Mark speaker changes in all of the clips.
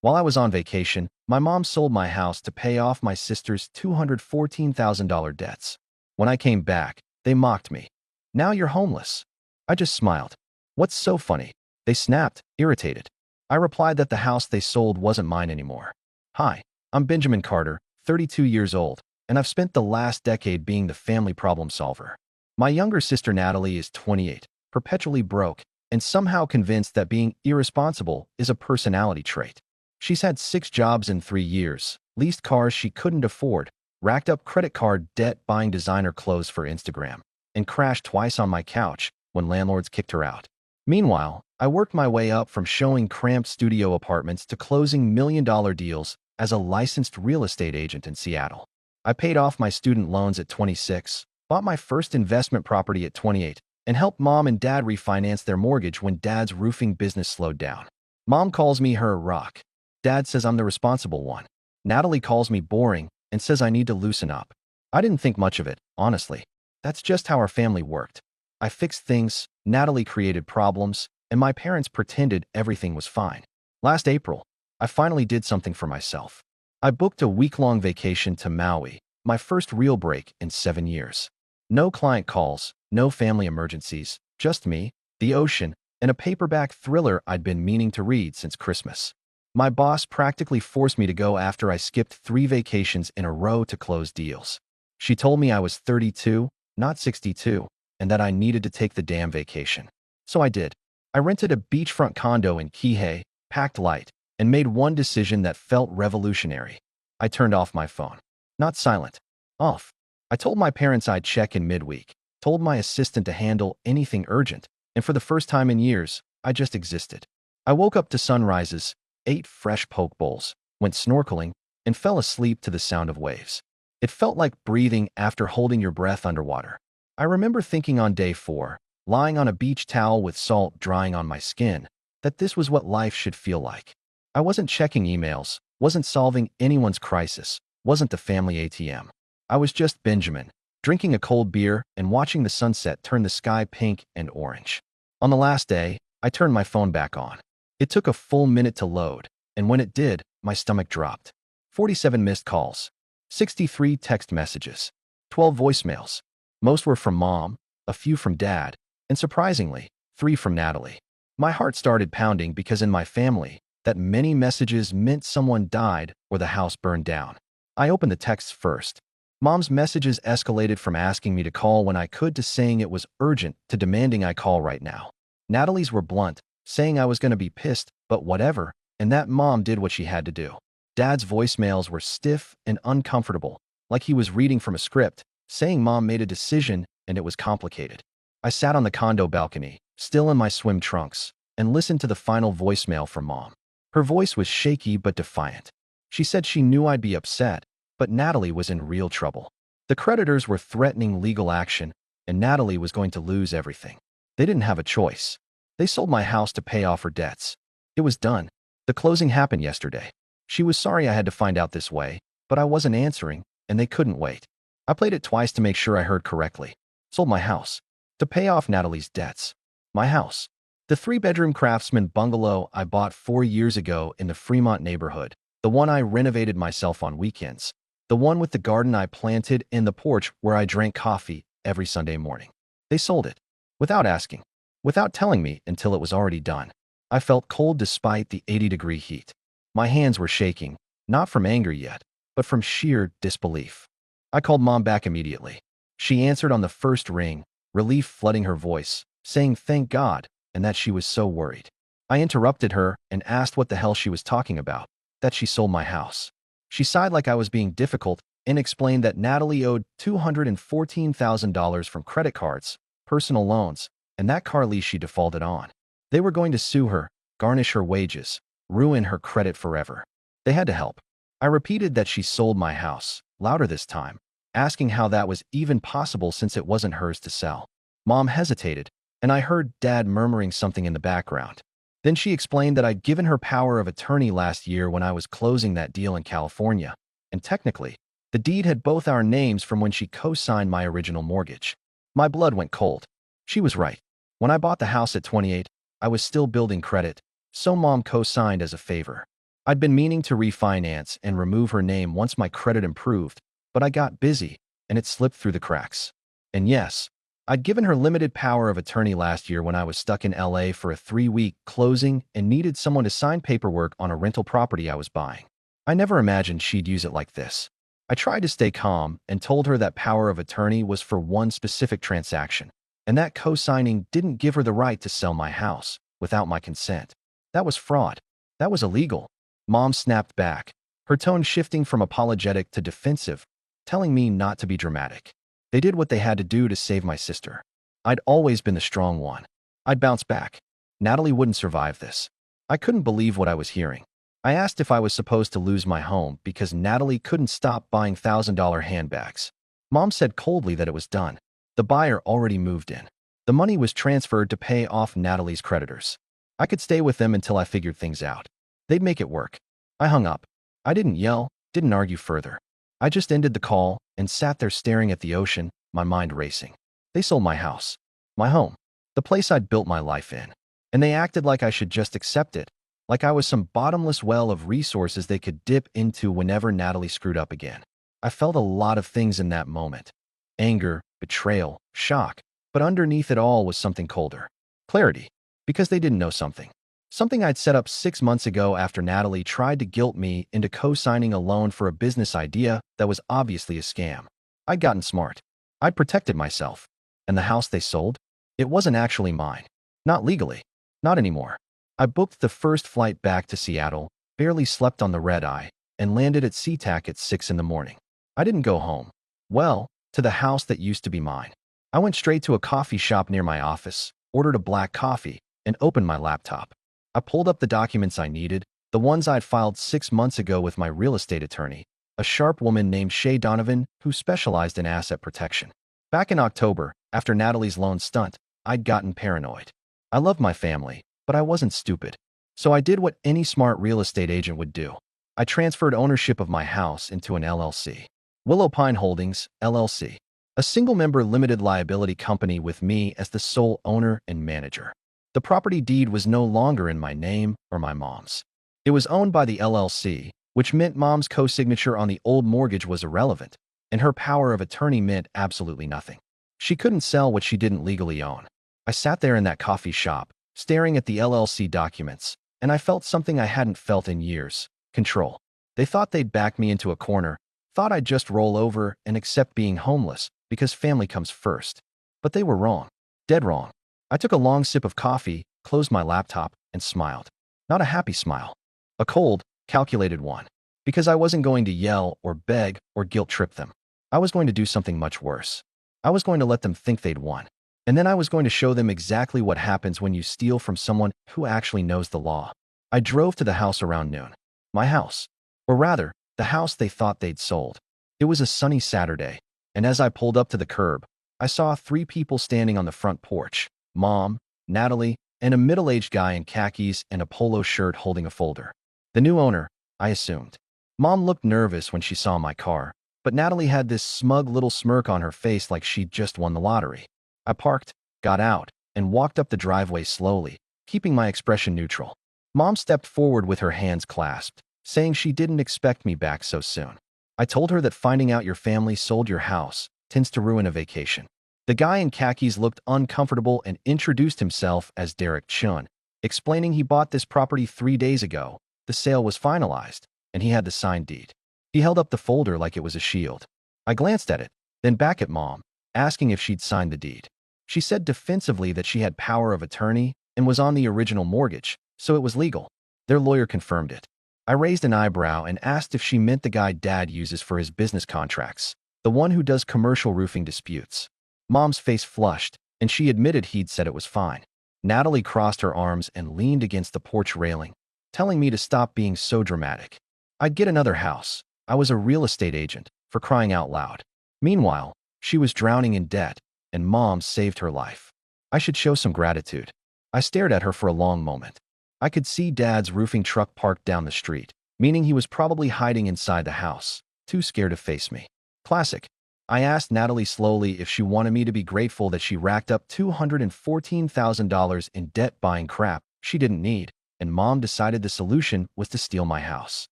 Speaker 1: While I was on vacation, my mom sold my house to pay off my sister's $214,000 debts. When I came back, they mocked me. "Now you're homeless." I just smiled. "What's so funny?" They snapped, irritated. I replied that the house they sold wasn't mine anymore. "Hi, I'm Benjamin Carter, 32 years old, and I've spent the last decade being the family problem solver. My younger sister Natalie is 28, perpetually broke, and somehow convinced that being irresponsible is a personality trait. She's had 6 jobs in 3 years, leased cars she couldn't afford, racked up credit card debt buying designer clothes for Instagram, and crashed twice on my couch when landlords kicked her out. Meanwhile, I worked my way up from showing cramped studio apartments to closing million-dollar deals as a licensed real estate agent in Seattle. I paid off my student loans at 26, bought my first investment property at 28, and helped mom and dad refinance their mortgage when dad's roofing business slowed down. Mom calls me her rock. Dad says I'm the responsible one. Natalie calls me boring and says I need to loosen up. I didn't think much of it, honestly. That's just how our family worked. I fixed things, Natalie created problems, and my parents pretended everything was fine. Last April, I finally did something for myself. I booked a week-long vacation to Maui, my first real break in 7 years. No client calls, no family emergencies, just me, the ocean, and a paperback thriller I'd been meaning to read since Christmas. My boss practically forced me to go after I skipped 3 vacations in a row to close deals. She told me I was 32, not 62, and that I needed to take the damn vacation. So I did. I rented a beachfront condo in Qley, packed light, and made one decision that felt revolutionary. I turned off my phone. Not silent. Off. I told my parents I'd check in midweek, told my assistant to handle anything urgent, and for the first time in years, I just existed. I woke up to sunrises, ate fresh poke bowls, went snorkeling, and fell asleep to the sound of waves. It felt like breathing after holding your breath underwater. I remember thinking on day 4, lying on a beach towel with salt drying on my skin, that this was what life should feel like. I wasn't checking emails, wasn't solving anyone's crisis, wasn't the family ATM. I was just Benjamin, drinking a cold beer and watching the sunset turn the sky pink and orange. On the last day, I turned my phone back on. It took a full minute to load, and when it did, my stomach dropped. 47 missed calls, 63 text messages, 12 voicemails. Most were from mom, a few from dad, and surprisingly, 3 from Natalie. My heart started pounding because in my family, that many messages meant someone died or the house burned down. I opened the texts first. Mom's messages escalated from asking me to call when I could to saying it was urgent to demanding I call right now. Natalie's were blunt, saying I was going to be pissed, but whatever, and that mom did what she had to do. Dad's voicemails were stiff and uncomfortable, like he was reading from a script, saying mom made a decision and it was complicated. I sat on the condo balcony, still in my swim trunks, and listened to the final voicemail from mom. Her voice was shaky but defiant. She said she knew I'd be upset, but Natalie was in real trouble. The creditors were threatening legal action, and Natalie was going to lose everything. They didn't have a choice. They sold my house to pay off her debts. It was done. The closing happened yesterday. She was sorry I had to find out this way, but I wasn't answering, and they couldn't wait. I played it twice to make sure I heard correctly. Sold my house. To pay off Natalie's debts. My house. The 3-bedroom craftsman bungalow I bought 4 years ago in the Fremont neighborhood. The one I renovated myself on weekends. The one with the garden I planted and the porch where I drank coffee every Sunday morning. They sold it. Without asking. Without telling me until it was already done. I felt cold despite the 80-degree heat. My hands were shaking, not from anger yet, but from sheer disbelief. I called mom back immediately. She answered on the first ring, relief flooding her voice, saying thank God, and that she was so worried. I interrupted her and asked what the hell she was talking about, that she sold my house. She sighed like I was being difficult and explained that Natalie owed $214,000 from credit cards, personal loans, and that car lease she defaulted on. They were going to sue her, garnish her wages, ruin her credit forever. They had to help. I repeated that she sold my house, louder this time, asking how that was even possible since it wasn't hers to sell. Mom hesitated, and I heard Dad murmuring something in the background. Then she explained that I'd given her power of attorney last year when I was closing that deal in California, and technically, the deed had both our names from when she co-signed my original mortgage. My blood went cold. She was right. When I bought the house at 28, I was still building credit, so Mom co-signed as a favor. I'd been meaning to refinance and remove her name once my credit improved, but I got busy, and it slipped through the cracks. And yes, I'd given her limited power of attorney last year when I was stuck in LA for a 3-week closing and needed someone to sign paperwork on a rental property I was buying. I never imagined she'd use it like this. I tried to stay calm and told her that power of attorney was for one specific transaction, and that co-signing didn't give her the right to sell my house without my consent. That was fraud. That was illegal. Mom snapped back, her tone shifting from apologetic to defensive, telling me not to be dramatic. They did what they had to do to save my sister. I'd always been the strong one. I'd bounce back. Natalie wouldn't survive this. I couldn't believe what I was hearing. I asked if I was supposed to lose my home because Natalie couldn't stop buying $1,000 handbags. Mom said coldly that it was done. The buyer already moved in. The money was transferred to pay off Natalie's creditors. I could stay with them until I figured things out. They'd make it work. I hung up. I didn't yell, didn't argue further. I just ended the call and sat there staring at the ocean, my mind racing. They sold my house, my home, the place I'd built my life in. And they acted like I should just accept it, like I was some bottomless well of resources they could dip into whenever Natalie screwed up again. I felt a lot of things in that moment. Anger, betrayal, shock, but underneath it all was something colder. Clarity, because they didn't know something. Something I'd set up 6 months ago after Natalie tried to guilt me into co-signing a loan for a business idea that was obviously a scam. I'd gotten smart. I'd protected myself. And the house they sold? It wasn't actually mine. Not legally. Not anymore. I booked the first flight back to Seattle, barely slept on the red-eye, and landed at SeaTac at 6 in the morning. I didn't go home. Well, to the house that used to be mine. I went straight to a coffee shop near my office, ordered a black coffee, and opened my laptop. I pulled up the documents I needed, the ones I'd filed 6 months ago with my real estate attorney, a sharp woman named Shay Donovan who specialized in asset protection. Back in October, after Natalie's loan stunt, I'd gotten paranoid. I loved my family, but I wasn't stupid. So I did what any smart real estate agent would do. I transferred ownership of my house into an LLC. Willow Pine Holdings, LLC. A single-member limited liability company with me as the sole owner and manager. The property deed was no longer in my name or my mom's. It was owned by the LLC, which meant Mom's co-signature on the old mortgage was irrelevant, and her power of attorney meant absolutely nothing. She couldn't sell what she didn't legally own. I sat there in that coffee shop, staring at the LLC documents, and I felt something I hadn't felt in years: control. They thought they'd back me into a corner, thought I'd just roll over and accept being homeless because family comes first. But they were wrong. Dead wrong. I took a long sip of coffee, closed my laptop, and smiled. Not a happy smile. A cold, calculated one. Because I wasn't going to yell or beg or guilt trip them. I was going to do something much worse. I was going to let them think they'd won. And then I was going to show them exactly what happens when you steal from someone who actually knows the law. I drove to the house around noon. My house. Or rather, the house they thought they'd sold. It was a sunny Saturday, and as I pulled up to the curb, I saw 3 people standing on the front porch: Mom, Natalie, and a middle-aged guy in khakis and a polo shirt holding a folder. The new owner, I assumed. Mom looked nervous when she saw my car, but Natalie had this smug little smirk on her face like she'd just won the lottery. I parked, got out, and walked up the driveway slowly, keeping my expression neutral. Mom stepped forward with her hands clasped, saying she didn't expect me back so soon. I told her that finding out your family sold your house tends to ruin a vacation. The guy in khakis looked uncomfortable and introduced himself as Derek Chun, explaining he bought this property 3 days ago. The sale was finalized, and he had the signed deed. He held up the folder like it was a shield. I glanced at it, then back at Mom, asking if she'd signed the deed. She said defensively that she had power of attorney and was on the original mortgage, so it was legal. Their lawyer confirmed it. I raised an eyebrow and asked if she meant the guy Dad uses for his business contracts, the one who does commercial roofing disputes. Mom's face flushed, and she admitted he'd said it was fine. Natalie crossed her arms and leaned against the porch railing, telling me to stop being so dramatic. I'd get another house. I was a real estate agent, for crying out loud. Meanwhile, she was drowning in debt, and Mom saved her life. I should show some gratitude. I stared at her for a long moment. I could see Dad's roofing truck parked down the street, meaning he was probably hiding inside the house, too scared to face me. Classic. I asked Natalie slowly if she wanted me to be grateful that she racked up $214,000 in debt buying crap she didn't need. and Mom decided the solution was to steal my house.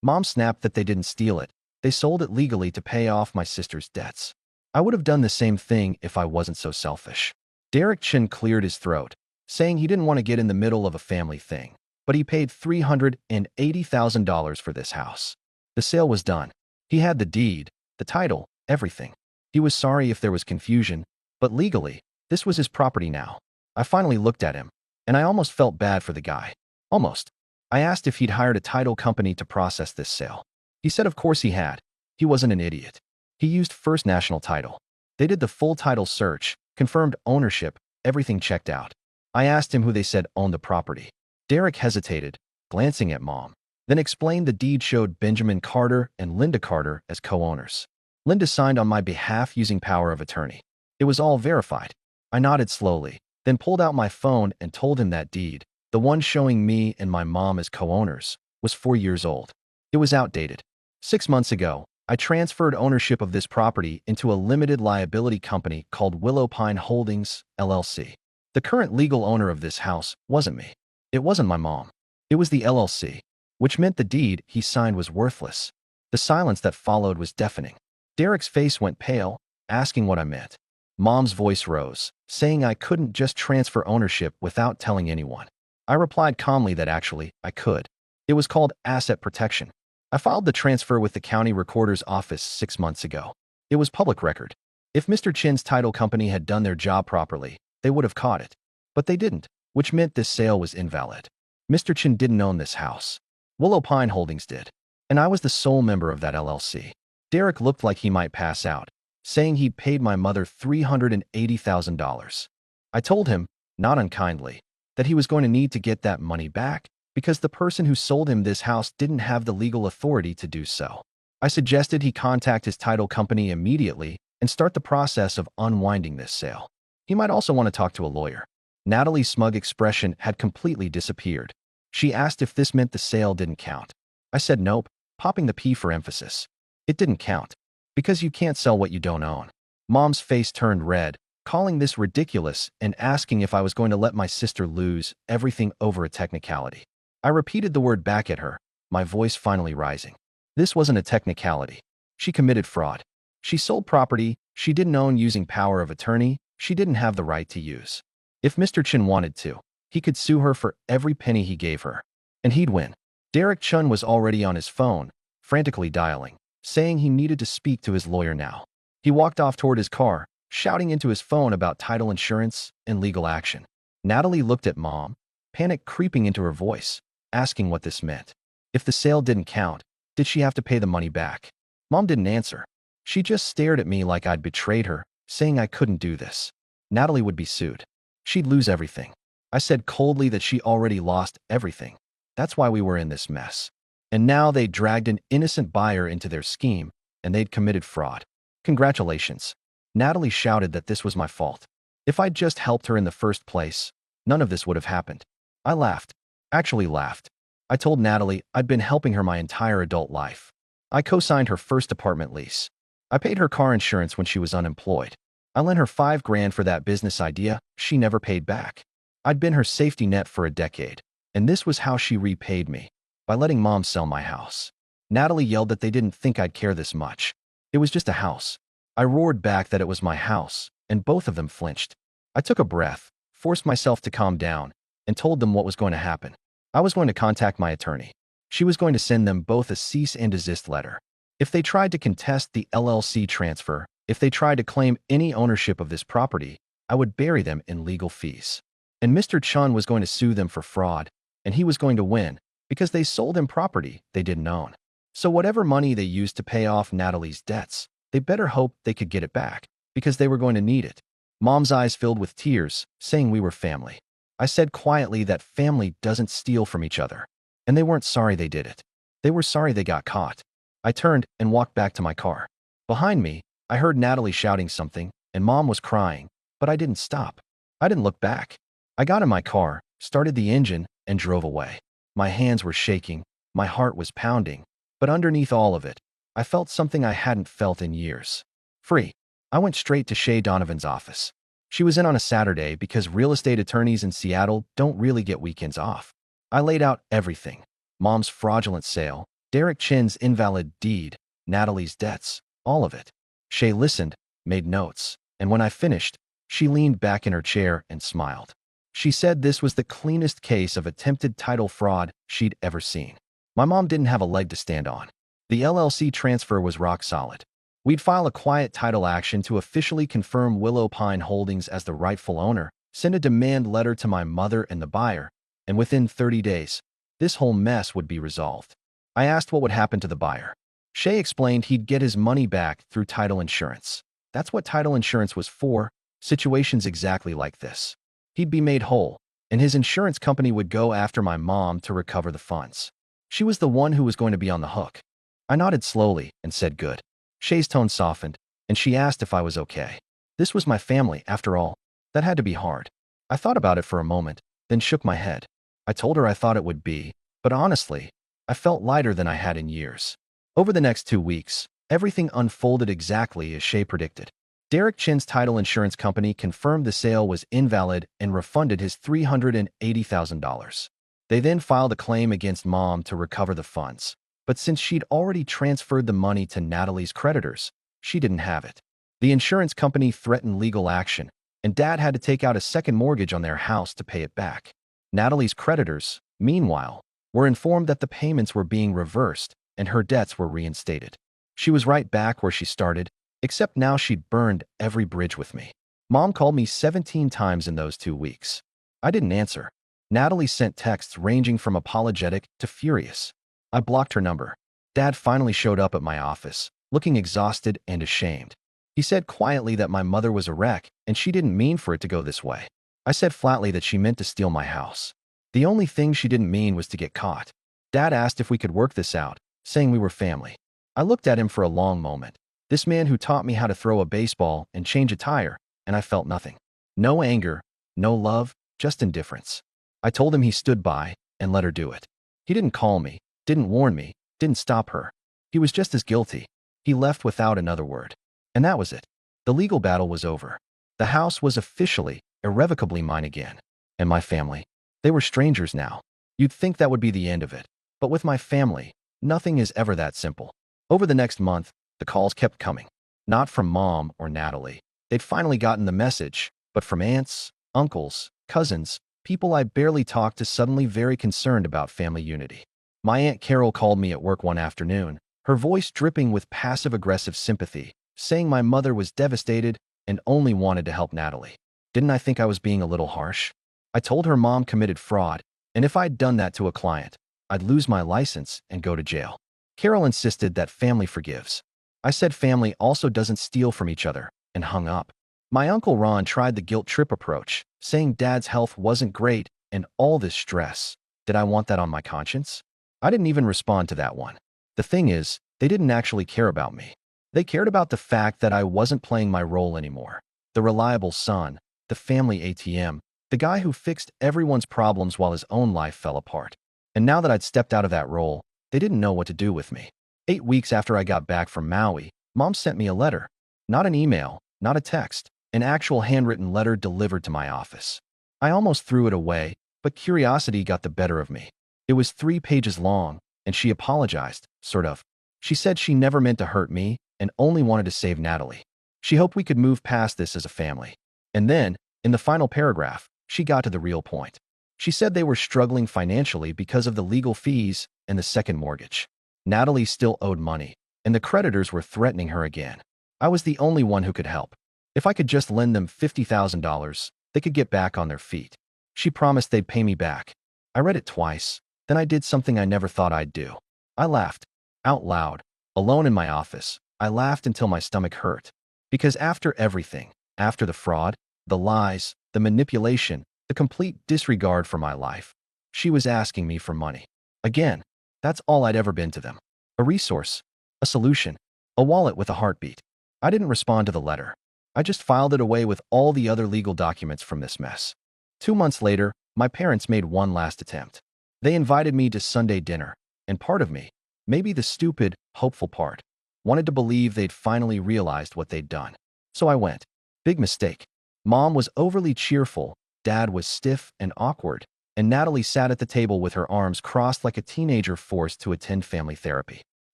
Speaker 1: Mom snapped that they didn't steal it. They sold it legally to pay off my sister's debts. I would have done the same thing if I wasn't so selfish. Derek Chin cleared his throat, saying he didn't want to get in the middle of a family thing, but he paid $380,000 for this house. The sale was done. He had the deed, the title, everything. He was sorry if there was confusion, but legally, this was his property now. I finally looked at him, and I almost felt bad for the guy. Almost. I asked if he'd hired a title company to process this sale. He said of course he had. He wasn't an idiot. He used First National Title. They did the full title search, confirmed ownership, everything checked out. I asked him who they said owned the property. Derek hesitated, glancing at Mom, then explained the deed showed Benjamin Carter and Linda Carter as co-owners. Linda signed on my behalf using power of attorney. It was all verified. I nodded slowly, then pulled out my phone and told him that deed, the one showing me and my mom as co-owners, was 4 years old. It was outdated. 6 months ago, I transferred ownership of this property into a limited liability company called Willow Pine Holdings, LLC. The current legal owner of this house wasn't me. It wasn't my mom. It was the LLC, which meant the deed he signed was worthless. The silence that followed was deafening. Derek's face went pale, asking what I meant. Mom's voice rose, saying I couldn't just transfer ownership without telling anyone. I replied calmly that actually, I could. It was called asset protection. I filed the transfer with the county recorder's office 6 months ago. It was public record. If Mr. Chin's title company had done their job properly, they would have caught it. But they didn't, which meant this sale was invalid. Mr. Chin didn't own this house. Willow Pine Holdings did. And I was the sole member of that LLC. Derek looked like he might pass out, saying he'd paid my mother $380,000. I told him, not unkindly, that he was going to need to get that money back because the person who sold him this house didn't have the legal authority to do so. I suggested he contact his title company immediately and start the process of unwinding this sale. He might also want to talk to a lawyer. Natalie's smug expression had completely disappeared. She asked if this meant the sale didn't count. I said nope, popping the P for emphasis. It didn't count. Because you can't sell what you don't own. Mom's face turned red, calling this ridiculous and asking if I was going to let my sister lose everything over a technicality. I repeated the word back at her, my voice finally rising. This wasn't a technicality. She committed fraud. She sold property she didn't own using power of attorney she didn't have the right to use. If Mr. Chin wanted to, he could sue her for every penny he gave her. And he'd win. Derek Chun was already on his phone, frantically dialing, saying he needed to speak to his lawyer now. He walked off toward his car, shouting into his phone about title insurance and legal action. Natalie looked at Mom, panic creeping into her voice, asking what this meant. If the sale didn't count, did she have to pay the money back? Mom didn't answer. She just stared at me like I'd betrayed her, saying I couldn't do this. Natalie would be sued. She'd lose everything. I said coldly that she already lost everything. That's why we were in this mess. And now they dragged an innocent buyer into their scheme, and they'd committed fraud. Congratulations. Natalie shouted that this was my fault. If I'd just helped her in the first place, none of this would have happened. I laughed. Actually laughed. I told Natalie I'd been helping her my entire adult life. I co-signed her first apartment lease. I paid her car insurance when she was unemployed. I lent her $5,000 for that business idea she never paid back. I'd been her safety net for a decade, and this was how she repaid me, by letting Mom sell my house. Natalie yelled that they didn't think I'd care this much. It was just a house. I roared back that it was my house, and both of them flinched. I took a breath, forced myself to calm down, and told them what was going to happen. I was going to contact my attorney. She was going to send them both a cease and desist letter. If they tried to contest the LLC transfer, if they tried to claim any ownership of this property, I would bury them in legal fees. And Mr. Chun was going to sue them for fraud, and he was going to win, because they sold him property they didn't own. So whatever money they used to pay off Natalie's debts, they better hope they could get it back, because they were going to need it. Mom's eyes filled with tears, saying we were family. I said quietly that family doesn't steal from each other. And they weren't sorry they did it. They were sorry they got caught. I turned and walked back to my car. Behind me, I heard Natalie shouting something, and Mom was crying, but I didn't stop. I didn't look back. I got in my car, started the engine, and drove away. My hands were shaking, my heart was pounding, but underneath all of it, I felt something I hadn't felt in years. Free. I went straight to Shay Donovan's office. She was in on a Saturday because real estate attorneys in Seattle don't really get weekends off. I laid out everything. Mom's fraudulent sale, Derek Chin's invalid deed, Natalie's debts, all of it. Shay listened, made notes, and when I finished, she leaned back in her chair and smiled. She said this was the cleanest case of attempted title fraud she'd ever seen. My mom didn't have a leg to stand on. The LLC transfer was rock solid. We'd file a quiet title action to officially confirm Willow Pine Holdings as the rightful owner, send a demand letter to my mother and the buyer, and within 30 days, this whole mess would be resolved. I asked what would happen to the buyer. Shay explained he'd get his money back through title insurance. That's what title insurance was for, situations exactly like this. He'd be made whole, and his insurance company would go after my mom to recover the funds. She was the one who was going to be on the hook. I nodded slowly and said good. Shay's tone softened, and she asked if I was okay. This was my family, after all. That had to be hard. I thought about it for a moment, then shook my head. I told her I thought it would be, but honestly, I felt lighter than I had in years. Over the next 2 weeks, everything unfolded exactly as Shay predicted. Derek Chin's title insurance company confirmed the sale was invalid and refunded his $380,000. They then filed a claim against Mom to recover the funds. But since she'd already transferred the money to Natalie's creditors, she didn't have it. The insurance company threatened legal action, and Dad had to take out a second mortgage on their house to pay it back. Natalie's creditors, meanwhile, were informed that the payments were being reversed and her debts were reinstated. She was right back where she started, except now she'd burned every bridge with me. Mom called me 17 times in those 2 weeks. I didn't answer. Natalie sent texts ranging from apologetic to furious. I blocked her number. Dad finally showed up at my office, looking exhausted and ashamed. He said quietly that my mother was a wreck and she didn't mean for it to go this way. I said flatly that she meant to steal my house. The only thing she didn't mean was to get caught. Dad asked if we could work this out, saying we were family. I looked at him for a long moment. This man who taught me how to throw a baseball and change a tire, and I felt nothing. No anger, no love, just indifference. I told him he stood by and let her do it. He didn't call me, didn't warn me, didn't stop her. He was just as guilty. He left without another word. And that was it. The legal battle was over. The house was officially, irrevocably mine again. And my family. They were strangers now. You'd think that would be the end of it. But with my family, nothing is ever that simple. Over the next month, the calls kept coming. Not from Mom or Natalie. They'd finally gotten the message, but from aunts, uncles, cousins, people I barely talked to suddenly very concerned about family unity. My Aunt Carol called me at work one afternoon, her voice dripping with passive-aggressive sympathy, saying my mother was devastated and only wanted to help Natalie. Didn't I think I was being a little harsh? I told her Mom committed fraud, and if I'd done that to a client, I'd lose my license and go to jail. Carol insisted that family forgives. I said family also doesn't steal from each other, and hung up. My Uncle Ron tried the guilt trip approach, saying Dad's health wasn't great and all this stress. Did I want that on my conscience? I didn't even respond to that one. The thing is, they didn't actually care about me. They cared about the fact that I wasn't playing my role anymore. The reliable son, the family ATM, the guy who fixed everyone's problems while his own life fell apart. And now that I'd stepped out of that role, they didn't know what to do with me. 8 weeks after I got back from Maui, Mom sent me a letter. Not an email, not a text, an actual handwritten letter delivered to my office. I almost threw it away, but curiosity got the better of me. It was 3 pages long, and she apologized, sort of. She said she never meant to hurt me and only wanted to save Natalie. She hoped we could move past this as a family. And then, in the final paragraph, she got to the real point. She said they were struggling financially because of the legal fees and the second mortgage. Natalie still owed money, and the creditors were threatening her again. I was the only one who could help. If I could just lend them $50,000, they could get back on their feet. She promised they'd pay me back. I read it twice. Then I did something I never thought I'd do. I laughed. Out loud. Alone in my office. I laughed until my stomach hurt. Because after everything, after the fraud, the lies, the manipulation, the complete disregard for my life, she was asking me for money. Again, that's all I'd ever been to them. A resource. A solution. A wallet with a heartbeat. I didn't respond to the letter. I just filed it away with all the other legal documents from this mess. 2 months later, my parents made one last attempt. They invited me to Sunday dinner, and part of me, maybe the stupid, hopeful part, wanted to believe they'd finally realized what they'd done. So I went. Big mistake. Mom was overly cheerful, Dad was stiff and awkward, and Natalie sat at the table with her arms crossed like a teenager forced to attend family therapy.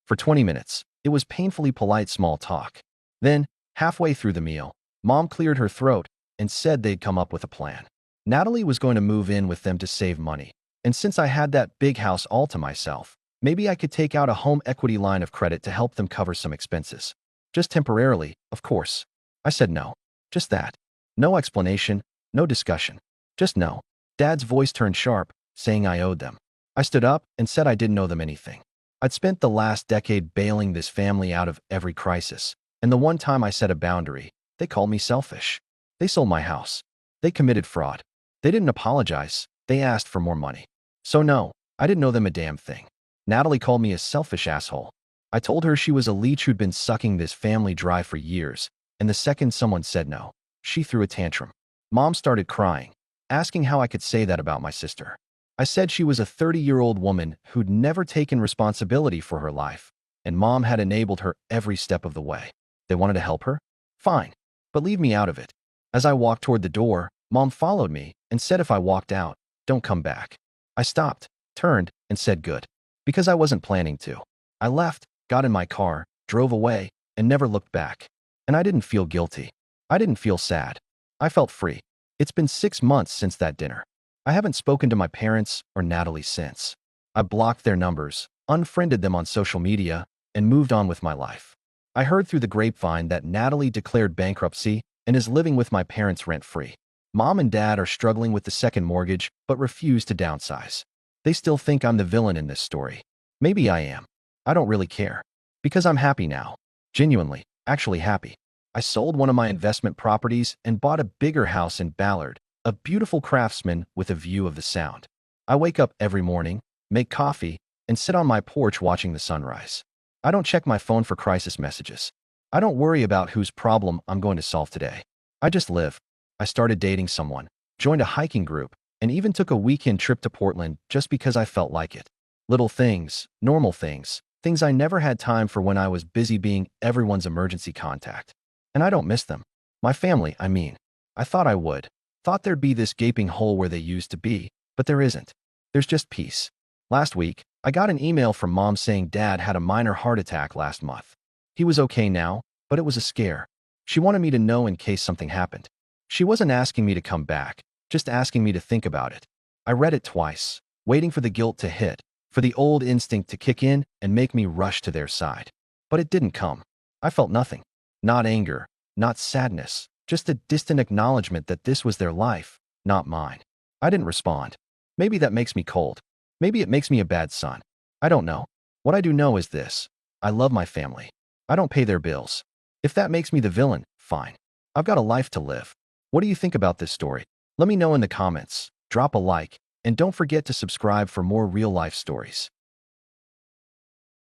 Speaker 1: For 20 minutes, it was painfully polite small talk. Then, halfway through the meal, Mom cleared her throat and said they'd come up with a plan. Natalie was going to move in with them to save money, and since I had that big house all to myself, maybe I could take out a home equity line of credit to help them cover some expenses. Just temporarily, of course. I said no. Just that. No explanation, no discussion. Just no. Dad's voice turned sharp, saying I owed them. I stood up and said I didn't owe them anything. I'd spent the last decade bailing this family out of every crisis, and the one time I set a boundary, they called me selfish. They sold my house. They committed fraud. They didn't apologize. They asked for more money. So no, I didn't owe them a damn thing. Natalie called me a selfish asshole. I told her she was a leech who'd been sucking this family dry for years, and the second someone said no, she threw a tantrum. Mom started crying, asking how I could say that about my sister. I said she was a 30-year-old woman who'd never taken responsibility for her life, and Mom had enabled her every step of the way. They wanted to help her? Fine, but leave me out of it. As I walked toward the door, Mom followed me and said if I walked out, don't come back. I stopped, turned, and said good. Because I wasn't planning to. I left, got in my car, drove away, and never looked back. And I didn't feel guilty. I didn't feel sad. I felt free. It's been 6 months since that dinner. I haven't spoken to my parents or Natalie since. I blocked their numbers, unfriended them on social media, and moved on with my life. I heard through the grapevine that Natalie declared bankruptcy and is living with my parents rent-free. Mom and Dad are struggling with the second mortgage, but refuse to downsize. They still think I'm the villain in this story. Maybe I am. I don't really care. Because I'm happy now. Genuinely, actually happy. I sold one of my investment properties and bought a bigger house in Ballard, a beautiful craftsman with a view of the Sound. I wake up every morning, make coffee, and sit on my porch watching the sunrise. I don't check my phone for crisis messages. I don't worry about whose problem I'm going to solve today. I just live. I started dating someone, joined a hiking group, and even took a weekend trip to Portland just because I felt like it. Little things, normal things, things I never had time for when I was busy being everyone's emergency contact. And I don't miss them. My family, I mean. I thought I would. Thought there'd be this gaping hole where they used to be, but there isn't. There's just peace. Last week, I got an email from Mom saying Dad had a minor heart attack last month. He was okay now, but it was a scare. She wanted me to know in case something happened. She wasn't asking me to come back, just asking me to think about it. I read it twice, waiting for the guilt to hit, for the old instinct to kick in and make me rush to their side. But it didn't come. I felt nothing. Not anger, not sadness, just a distant acknowledgement that this was their life, not mine. I didn't respond. Maybe that makes me cold. Maybe it makes me a bad son. I don't know. What I do know is this. I love my family. I don't pay their bills. If that makes me the villain, fine. I've got a life to live. What do you think about this story? Let me know in the comments, drop a like, and don't forget to subscribe for more real-life stories.